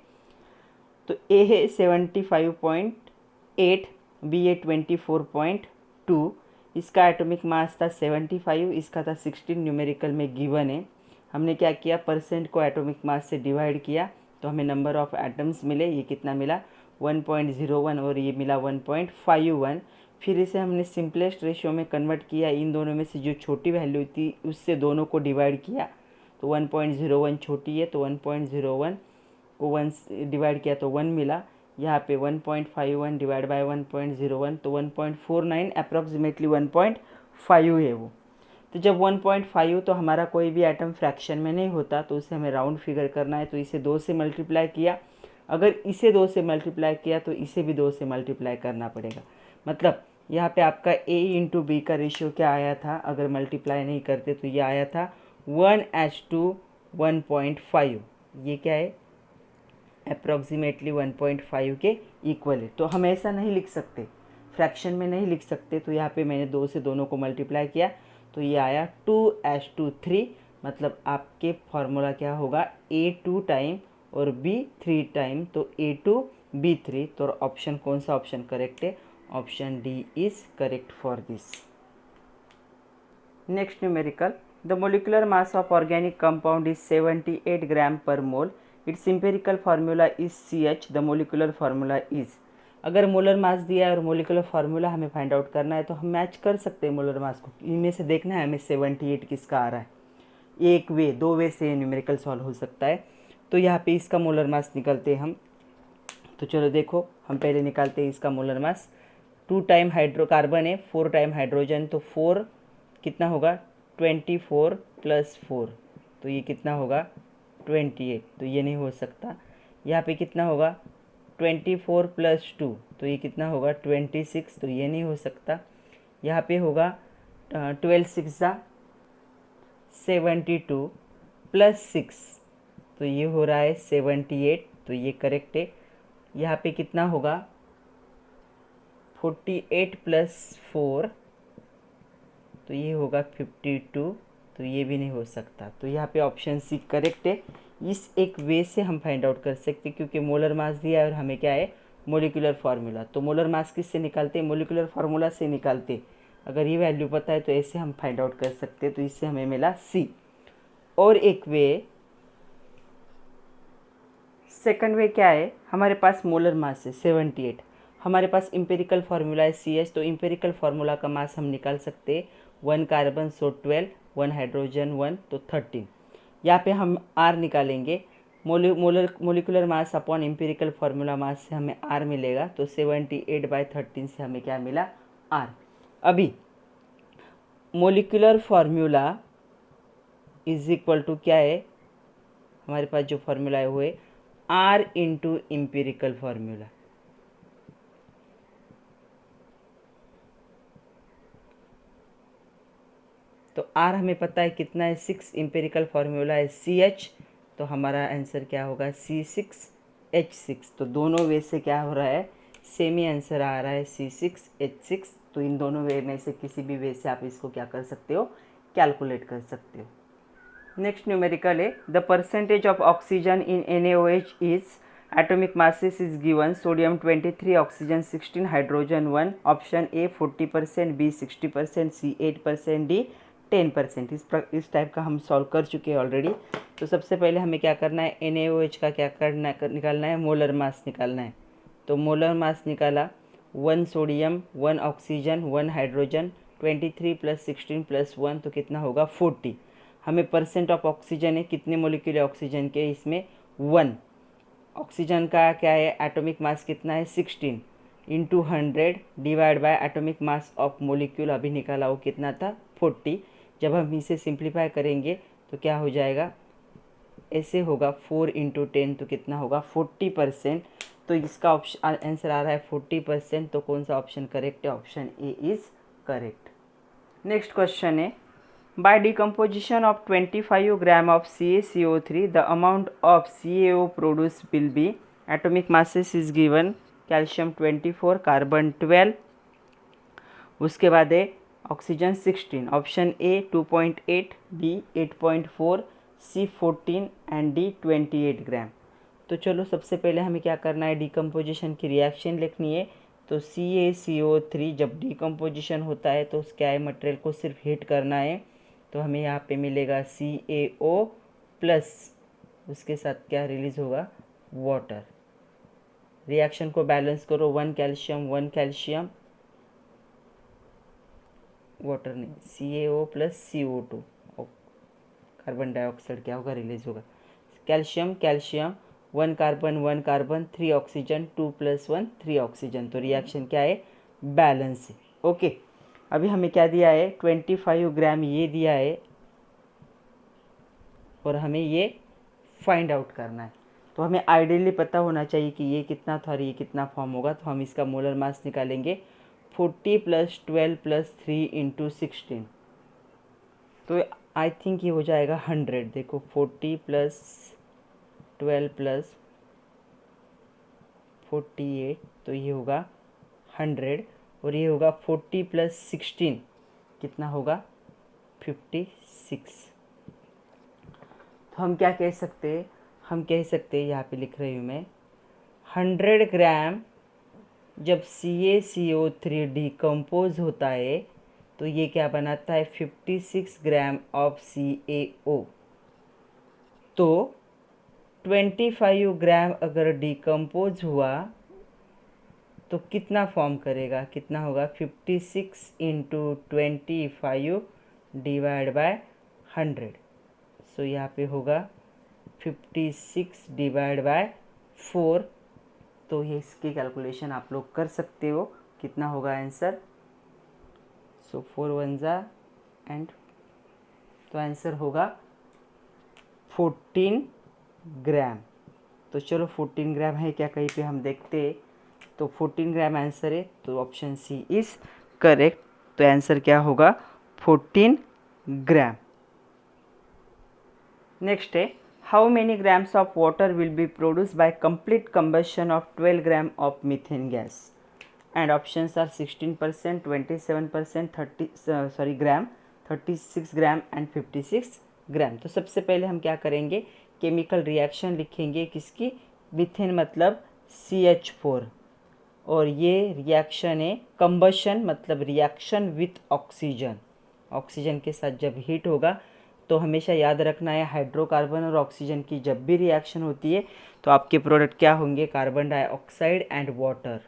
तो ए है 75.8, बी है 24.2, इसका एटॉमिक मास था 75, इसका था 16, न्यूमेरिकल में गिवन है। हमने क्या किया, परसेंट को एटॉमिक मास से डिवाइड किया तो हमें नंबर ऑफ एटम्स मिले, ये कितना मिला 1.01 और ये मिला 1.51। फिर इसे हमने सिंपलेस्ट रेशियो में कन्वर्ट किया, इन दोनों में से जो छोटी वैल्यू थी उससे दोनों को डिवाइड किया, तो 1.01 छोटी है, तो 1.01 को 1 डिवाइड किया तो 1 मिला। यहाँ पे 1.51 डिवाइड बाय 1.01 तो 1.49, अप्रॉक्सीमेटली 1.5 है वो। तो जब 1.5 तो हमारा कोई भी आइटम फ्रैक्शन में नहीं होता, तो उसे हमें राउंड फिगर करना है, तो इसे 2 से मल्टीप्लाई किया। अगर इसे 2 से मल्टीप्लाई किया तो इसे भी 2 से मल्टीप्लाई करना पड़ेगा। मतलब यहाँ पे आपका A इंटू बी का रेशियो क्या आया था, अगर मल्टीप्लाई नहीं करते तो ये आया था 1:1.5। ये क्या है, अप्रॉक्सीमेटली 1.5 के इक्वल है। तो हम ऐसा नहीं लिख सकते, फ्रैक्शन में नहीं लिख सकते, तो यहाँ पे मैंने 2 से दोनों को मल्टीप्लाई किया तो ये आया 2:3। मतलब आपके फॉर्मूला क्या होगा, A2 टाइम और B 3 टाइम, तो A2 B3। तो ऑप्शन कौन सा ऑप्शन करेक्ट है, option D is correct for this. Next numerical, the molecular mass of organic compound is 78 gram per mole, its empirical formula is CH, the molecular formula is. अगर molar mass दिया है और molecular formula हमें find out करना है तो हम match कर सकते हैं मोलर मास को, इनमें से देखना है हमें 78 किसका आ रहा है। एक वे, 2 वे से न्यूमेरिकल सॉल्व हो सकता है। तो यहाँ पे इसका मोलर मास निकलते हैं हम। तो चलो देखो, हम पहले निकालते हैं इसका मोलर मास। 2 टाइम हाइड्रोकार्बन है, 4 टाइम हाइड्रोजन, तो 4 कितना होगा 24 + 4, तो ये कितना होगा 28। तो ये नहीं हो सकता। यहाँ पे कितना होगा 24 + 2, तो ये कितना होगा 26, तो ये नहीं हो सकता। यहाँ पे होगा 12 6 72 + 6, तो ये हो रहा है 78, तो ये करेक्ट है। यहाँ पे कितना होगा 48 + 4, तो ये होगा 52, तो ये भी नहीं हो सकता। तो यहाँ पे ऑप्शन सी करेक्ट है। इस एक वे से हम फाइंड आउट कर सकते हैं, क्योंकि मोलर मास दिया है और हमें क्या है, मोलिकुलर फार्मूला। तो मोलर मास किससे निकालते हैं, मोलिकुलर फार्मूला से निकालते। अगर ये वैल्यू पता है तो ऐसे हम फाइंड आउट कर सकते हैं। तो इससे हमें मिला सी। और एक वे, सेकंड वे क्या है, हमारे पास मोलर मास है 78, हमारे पास इंपेरिकल फार्मूला है CH। तो इंपेरिकल फार्मूला का मास हम निकाल सकते हैं, 1 कार्बन सो 12, 1 हाइड्रोजन 1 तो 13। यहाँ पे हम R निकालेंगे, molecular mass upon empirical formula mass से हमें R मिलेगा। तो 78/13 से हमें क्या मिला, R। अभी molecular formula is equal to क्या है, हमारे पास जो फार्मूला है वो है R इंटू इम्पेरिकल फार्मूला। तो R हमें पता है कितना है, 6। इम्पेरिकल फार्मूला है CH। तो हमारा आंसर क्या होगा, C6H6। तो दोनों वे से क्या हो रहा है, सेम ही आंसर आ रहा है, C6H6। तो इन दोनों वे में से किसी भी वे से आप इसको क्या कर सकते हो, कैलकुलेट कर सकते हो। नेक्स्ट न्यूमेरिकल है, the percentage of oxygen in NaOH is, atomic masses is given, sodium 23, oxygen 16, hydrogen 1। Option A 40%, B 60%, C 8%, D 10%। इस टाइप का हम सॉल्व कर चुके हैं ऑलरेडी। तो सबसे पहले हमें क्या करना है, NaOH का क्या करना है, निकालना है, मोलर मास निकालना है। तो मोलर मास निकाला, 1 सोडियम 1 ऑक्सीजन 1 हाइड्रोजन, 23 + 16 + 1 तो कितना होगा, 40। हमें परसेंट ऑफ ऑक्सीजन है, कितने मोलिक्यूल है ऑक्सीजन के, इसमें 1। ऑक्सीजन का क्या है, एटॉमिक मास कितना है, 16 into 100 divide by atomic mass of molecule अभी निकाला वो कितना था, 40। जब हम इसे सिंप्लीफाई करेंगे तो क्या हो जाएगा, ऐसे होगा, 4 × 10 तो कितना होगा, 40%। तो इसका ऑप्शन आंसर आ रहा है 40%। तो कौन सा ऑप्शन करेक्ट है, option A is correct. Next question है, by decomposition of 25 gram of CaCO3 the amount of CaO produced will be, atomic masses is given, calcium 24, carbon 12, उसके बाद है oxygen 16। Option A 2.8, B 8.4, C 14 and D 28 gram. तो चलो सबसे पहले हमें क्या करना है, डिकम्पोजिशन की रिएक्शन लिखनी है। तो CaCO3 जब डिकम्पोजिशन होता है तो क्या है, मटेरियल को सिर्फ हीट करना है। तो हमें यहाँ पे मिलेगा CaO प्लस, उसके साथ क्या रिलीज होगा, वाटर। रिएक्शन को बैलेंस करो, 1 कैल्शियम 1 कैल्शियम, वाटर नहीं, CaO plus CO2, carbon dioxide क्या होगा, रिलीज होगा। Calcium calcium, 1 carbon 1 carbon, 3 oxygen, 2 + 1 3 oxygen. तो रिएक्शन क्या है, बैलेंस है। ओके, अभी हमें क्या दिया है, 25 ग्राम ये दिया है और हमें ये फाइंड आउट करना है। तो हमें आइडियली पता होना चाहिए कि ये कितना था और ये कितना फॉर्म होगा। तो हम इसका मोलर मास निकालेंगे, 40 + 12 + 3 × 16। तो आई थिंक ये हो जाएगा 100। देखो 40 + 12 + 48 तो ये होगा 100, और ये होगा 40 + 16 कितना होगा, 56। तो हम क्या कह सकते हैं, हम कह सकते हैं, यहाँ पे लिख रही हूँ मैं, 100 ग्राम जब CaCO3 डिकम्पोज होता है तो ये क्या बनाता है, 56 ग्राम ऑफ CaO। तो 25 ग्राम अगर डिकम्पोज हुआ तो कितना फॉर्म करेगा, कितना होगा, 56 × 25 डिवाइड बाय 100। सो यहाँ पे होगा 56 डिवाइड बाय 4। तो ये इसकी कैलकुलेशन आप लोग कर सकते हो, कितना होगा आंसर। सो 4 1 जा एंड, तो आंसर होगा 14 ग्राम। तो चलो 14 ग्राम है क्या कहीं पे हम देखते हैं। तो 14 ग्राम आंसर है, तो ऑप्शन सी इज़ करेक्ट। तो आंसर क्या होगा, 14 ग्राम। नेक्स्ट है, how many grams of water will be produce by complete combustion of 12 gram of methane gas. And options are 16%, 27%, 36 gram and 56 gram. तो सबसे पहले हम क्या करेंगे केमिकल रिएक्शन लिखेंगे किसकी, मीथेन मतलब CH4, और ये रिएक्शन है कंबशन मतलब रिएक्शन विथ ऑक्सीजन। ऑक्सीजन के साथ जब हीट होगा तो हमेशा याद रखना है हाइड्रोकार्बन और ऑक्सीजन की जब भी रिएक्शन होती है तो आपके प्रोडक्ट क्या होंगे, कार्बन डाइऑक्साइड एंड वाटर।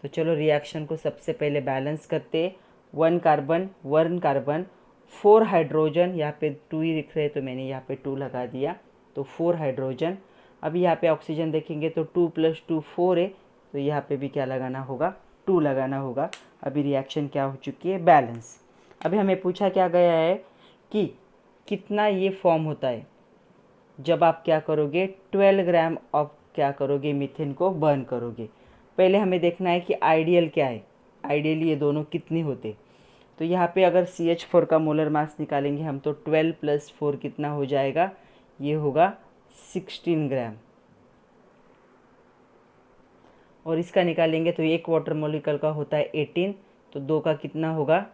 तो चलो रिएक्शन को सबसे पहले बैलेंस करते हैं। 1 कार्बन 4 हाइड्रोजन, यहाँ पे 2 ही दिख रहे हैं तो मैंने यहाँ पे 2 लगा दिया, तो 4 हाइड्रोजन। अभी यहाँ पे ऑक्सीजन देखेंगे तो 2 + 2 4 है, तो यहाँ पे भी क्या लगाना होगा, 2 लगाना होगा। अभी रिएक्शन क्या हो चुकी है, बैलेंस। अभी हमें पूछा क्या गया है कि कितना ये फॉर्म होता है जब आप क्या करोगे, 12 ग्राम ऑफ क्या करोगे, मीथेन को बर्न करोगे। पहले हमें देखना है कि आइडियल क्या है, आइडियली ये दोनों कितने होते। तो यहाँ पे अगर CH4 का मोलर मास निकालेंगे हम तो 12 + 4 कितना हो जाएगा, ये होगा 16 ग्राम। और इसका निकालेंगे तो एक वाटर मॉलिक्यूल का होता है 18, तो 2 का कितना होगा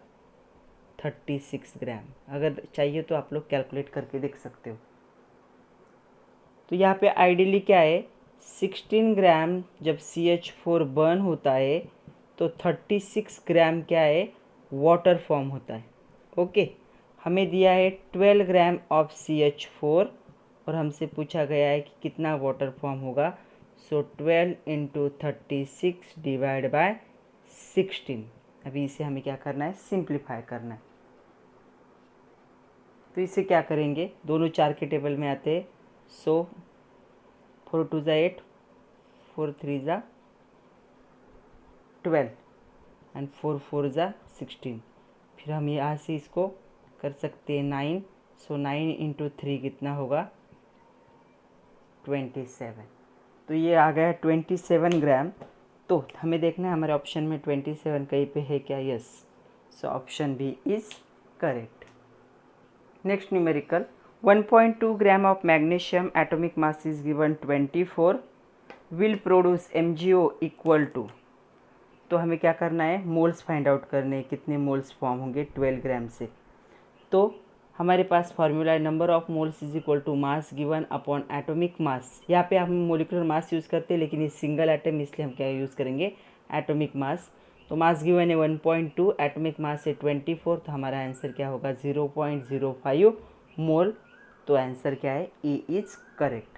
36 ग्राम। अगर चाहिए तो आप लोग कैलकुलेट करके देख सकते हो। तो यहाँ पे आइडियली क्या है, 16 ग्राम जब CH4 बर्न होता है तो 36 ग्राम क्या है, वाटर फॉर्म होता है। ओके, हमें दिया है 12 ग्राम ऑफ CH4 और हमसे पूछा गया है कि कितना वाटर फॉर्म होगा। सो 12 × 36 डिवाइड बाय 16। अभी इसे हमें क्या करना है, सिंप्लीफाई करना है। तो इसे क्या करेंगे, दोनों 4 के टेबल में आते हैं। सो 4 × 2 = 8, 4 × 3 = 12 एंड 4 × 4 = 16। फिर हम यहाँ से इसको कर सकते हैं 9। सो 9 × 3 कितना होगा, 27। तो ये आ गया 27 ग्राम। तो हमें देखना है हमारे ऑप्शन में 27 कहीं पे है क्या, yes. So option B is correct. Next numerical, 1.2 gram of magnesium atomic mass is given 24 will produce MgO equal to. तो हमें क्या करना है, मोल्स फाइंड आउट करने हैं, कितने मोल्स फॉर्म होंगे 12 ग्राम से। तो हमारे पास फार्मूला है number of moles is equal to mass given upon atomic mass. यहाँ पे हम मोलिकुलर मास यूज़ करते हैं लेकिन ये सिंगल एटम, इसलिए हम क्या यूज़ करेंगे, एटॉमिक मास। तो मास गिवन है 1.2, एटॉमिक मास है 24, तो हमारा आंसर क्या होगा 0.05 मोल। तो आंसर क्या है, A is correct.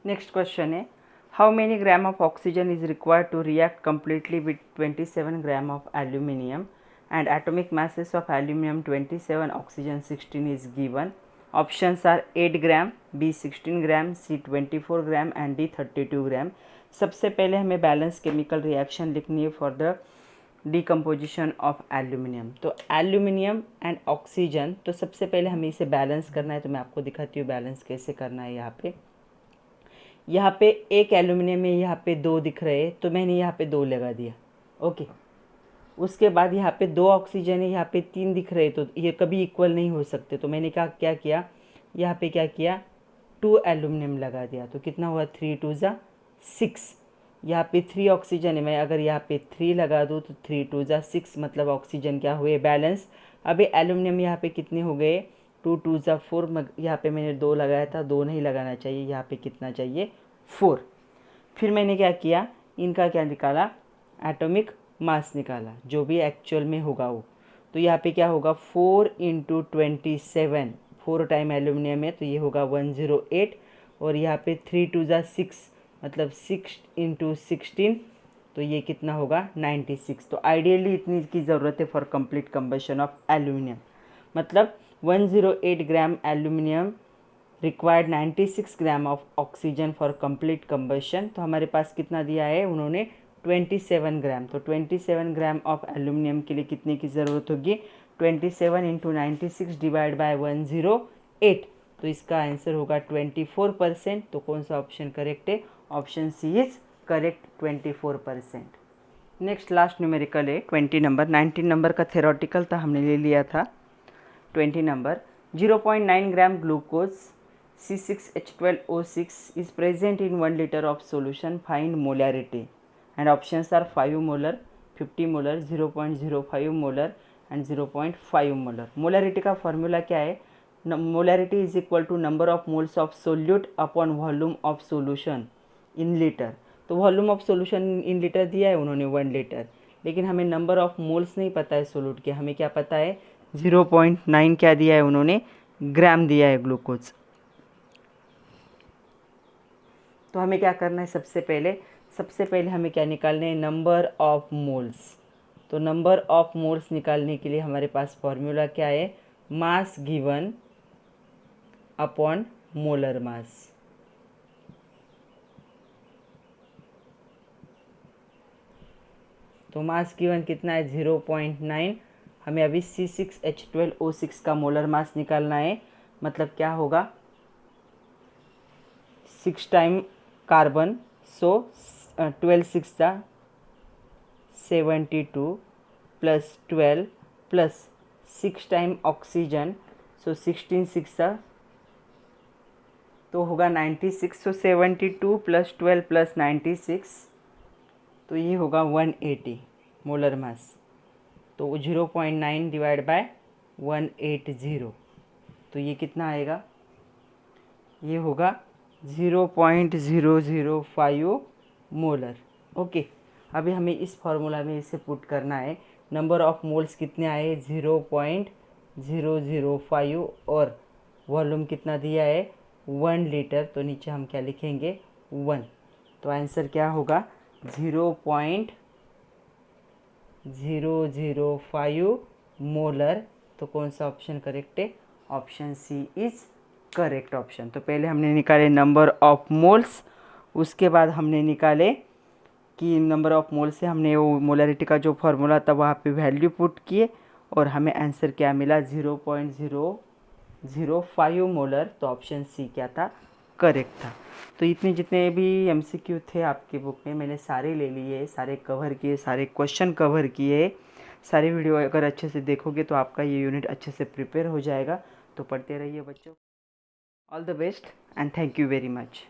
Next question है, how many gram of oxygen is required to react completely with 27 gram of aluminium and atomic masses of aluminum 27, oxygen 16 is given. Options are 8 gram, B 16 gram, C 24 gram and D 32 gram. सबसे पहले हमें balance chemical reaction लिखनी है for the decomposition of aluminium. तो aluminium and oxygen, तो सबसे पहले हमें इसे बैलेंस करना है। तो मैं आपको दिखाती हूँ बैलेंस कैसे करना है। यहाँ पे एक एल्यूमिनियम में यहाँ पे 2 दिख रहे हैं, तो मैंने यहाँ पे 2 लगा दिया। ओके, उसके बाद यहाँ पे 2 ऑक्सीजन है, यहाँ पे 3 दिख रहे, तो ये कभी इक्वल नहीं हो सकते। तो मैंने क्या किया, यहाँ पे क्या किया, 2 एल्यूमिनियम लगा दिया। तो कितना हुआ, 3 × 2 = 6। यहाँ पे 3 ऑक्सीजन है, मैं अगर यहाँ पे 3 लगा दूँ तो 3 × 2 = 6, मतलब ऑक्सीजन क्या हुए, बैलेंस। अभी एल्यूमिनियम यहाँ पे कितने हो गए, 2 × 2 = 4। यहाँ पे मैंने 2 लगाया था, 2 नहीं लगाना चाहिए, यहाँ पे कितना चाहिए, 4। फिर मैंने क्या किया, इनका क्या निकाला, एटॉमिक मास निकाला, जो भी एक्चुअल में होगा वो। तो यहाँ पे क्या होगा, 4 × 27, 4 टाइम एल्यूमिनियम है तो ये होगा 108, और यहाँ पे 3 × 2 = 6, मतलब 6 × 16, तो ये कितना होगा, 96। तो आइडियली इतनी की ज़रूरत है for complete combustion of aluminium, मतलब 108 gram aluminium required 96 gram of oxygen for complete combustion. तो हमारे पास कितना दिया है उन्होंने, 27 ग्राम। तो 27 ग्राम ऑफ एल्यूमिनियम के लिए कितने की ज़रूरत होगी, 27 × 96 डिवाइड बाय 108। तो इसका आंसर होगा 24%। तो कौन सा ऑप्शन करेक्ट है, option C is correct, 24%। Next last numerical है 20 नंबर। 19 नंबर का थेरोटिकल था, हमने ले लिया था 20 number. 0.9 gram glucose C6H12O6 is present in 1 liter of solution. Find molarity. And options are 5 molar, 50 molar, 0.05 molar and 0.5 molar. Molarity का formula क्या है, molarity is equal to number of moles of solute upon volume of solution in litre. तो volume of solution in litre दिया है उन्होंने 1 litre, लेकिन हमें number of moles नहीं पता है सोल्यूट के। हमें क्या पता है 0.9 क्या दिया है उन्होंने, ग्राम दिया है ग्लूकोज। तो हमें क्या करना है, सबसे पहले हमें क्या निकालना है, नंबर ऑफ मोल्स। तो नंबर ऑफ मोल्स निकालने के लिए हमारे पास फॉर्मूला क्या है, मास गिवन अपॉन मोलर मास। तो मास गिवन कितना है 0.9। हमें अभी C6H12O6 का मोलर मास निकालना है। मतलब क्या होगा, 6 टाइम कार्बन, सो 12 6 72 प्लस 12 प्लस 6 टाइम ऑक्सीजन, सो 16 6 तो होगा 96। सो 72 प्लस 12 प्लस 96, तो ये होगा 180 मोलर मास। तो 0.9 डिवाइड बाय 180, तो ये कितना आएगा, ये होगा 0.005 मोलर। ओके, अभी हमें इस फॉर्मूला में इसे पुट करना है। नंबर ऑफ मोल्स कितने आए 0.005 और वॉल्यूम कितना दिया है 1 लीटर। तो नीचे हम क्या लिखेंगे 1। तो आंसर क्या होगा 0.005 मोलर। तो कौन सा ऑप्शन करेक्ट है, option C is correct option. तो पहले हमने निकाले नंबर ऑफ मोल्स, उसके बाद हमने निकाले कि नंबर ऑफ मोल से हमने वो मोलरिटी का जो फॉर्मूला था वहाँ पे वैल्यू पुट किए और हमें आंसर क्या मिला 0.005 मोलर। तो ऑप्शन सी क्या था, करेक्ट था। तो इतने जितने भी एमसीक्यू थे आपकी बुक में मैंने सारे ले लिए, सारे कवर किए, सारे क्वेश्चन कवर किए। सारे वीडियो अगर अच्छे से देखोगे तो आपका ये यूनिट अच्छे से प्रिपेयर हो जाएगा। तो पढ़ते रहिए बच्चों। All the best and thank you very much.